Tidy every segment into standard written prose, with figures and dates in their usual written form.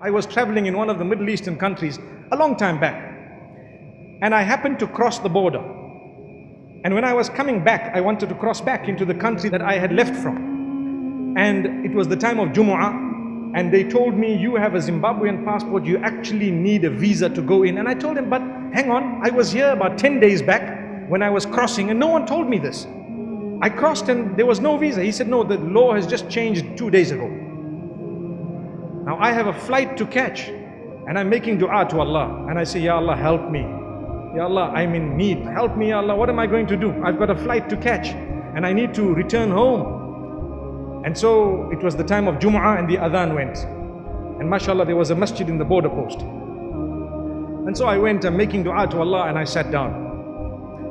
I was traveling in one of the Middle Eastern countries a long time back, and I happened to cross the border. And when I was coming back, I wanted to cross back into the country that I had left from. And it was the time of Jumu'ah, and they told me, you have a Zimbabwean passport, you actually need a visa to go in. And I told them, but hang on, I was here about 10 days back when I was crossing, and no one told me this. I crossed and there was no visa. He said, no, the law has just changed 2 days ago. Now I have a flight to catch, and I'm making dua to Allah, and I say, Ya Allah, help me. Ya Allah, I'm in need. Help me, Ya Allah. What am I going to do? I've got a flight to catch, and I need to return home. And so it was the time of Jumu'ah, and the adhan went. And mashallah, there was a masjid in the border post. And so I went, I'm making dua to Allah, and I sat down.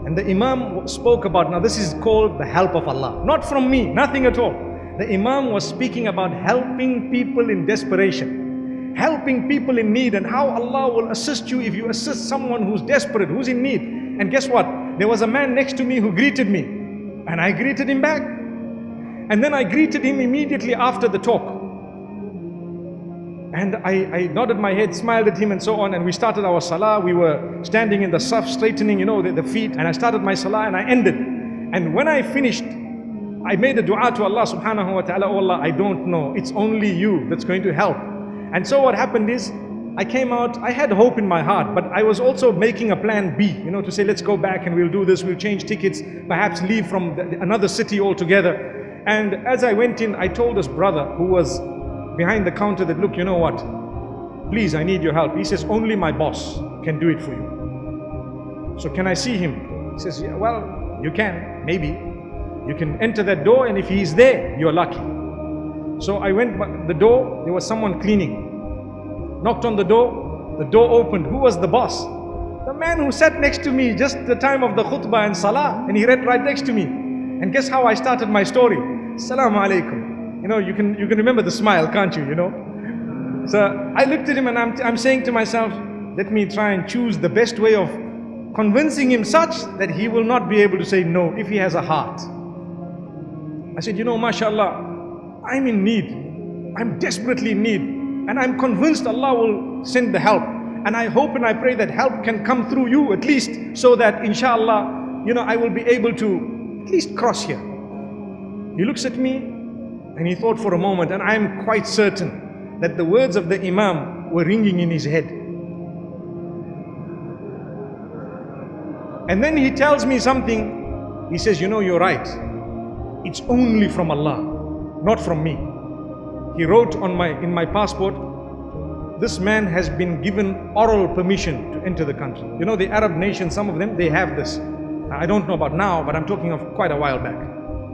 And the Imam spoke about, now this is called the help of Allah. Not from me, nothing at all. The Imam was speaking about helping people in desperation, helping people in need, and how Allah will assist you if you assist someone who's desperate, who's in need. And guess what? There was a man next to me who greeted me, and I greeted him back. And then I greeted him immediately after the talk. And I nodded my head, smiled at him and so on, and we started our salah. We were standing in the saf, straightening, the feet, and I started my salah and I ended. And when I finished, I made a dua to Allah subhanahu wa ta'ala, oh Allah, I don't know, it's only you that's going to help. And so what happened is, I came out, I had hope in my heart, but I was also making a plan B, to say, let's go back and we'll do this, we'll change tickets, perhaps leave from another city altogether. And as I went in, I told this brother who was behind the counter that, look, you know what, please, I need your help. He says, only my boss can do it for you. So can I see him? He says, yeah, well, you can, maybe. You can enter that door, and if he's there, you're lucky. So I went by the door, there was someone cleaning. Knocked on the door opened. Who was the boss? The man who sat next to me just the time of the khutbah and salah, and he read right next to me. And guess how I started my story? Assalamu alaikum. You can remember the smile, can't you, So I looked at him and I'm saying to myself, let me try and choose the best way of convincing him such that he will not be able to say no if he has a heart. I said, mashallah, I'm in need. I'm desperately in need. And I'm convinced Allah will send the help. And I hope and I pray that help can come through you at least, so that inshallah, I will be able to at least cross here. He looks at me and he thought for a moment, and I'm quite certain that the words of the Imam were ringing in his head. And then he tells me something. He says, you're right. It's only from Allah, not from me. He wrote in my passport, this man has been given oral permission to enter the country. The Arab nations, some of them, they have this. I don't know about now, but I'm talking of quite a while back.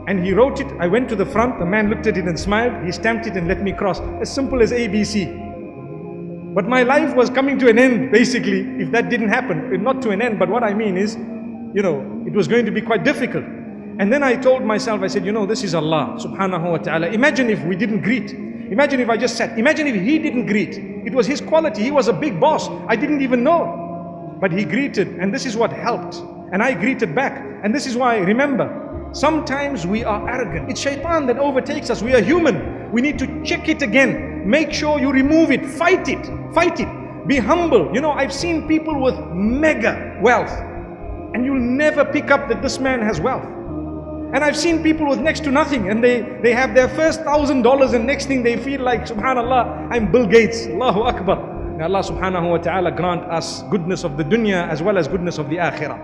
And he wrote it. I went to the front, the man looked at it and smiled. He stamped it and let me cross. As simple as ABC. But my life was coming to an end, basically, if that didn't happen. Not to an end, but what I mean is, it was going to be quite difficult. And then I told myself, I said, this is Allah subhanahu wa ta'ala. Imagine if we didn't greet. Imagine if I just sat. Imagine if he didn't greet. It was his quality. He was a big boss. I didn't even know. But he greeted, and this is what helped. And I greeted back. And this is why, remember, sometimes we are arrogant. It's shaitan that overtakes us. We are human. We need to check it again. Make sure you remove it. Fight it. Fight it. Be humble. I've seen people with mega wealth, and you'll never pick up that this man has wealth. And I've seen people with next to nothing, and they have their first $1,000, and next thing they feel like, subhanallah, I'm Bill Gates. Allahu Akbar. May Allah subhanahu wa ta'ala grant us goodness of the dunya as well as goodness of the akhirah.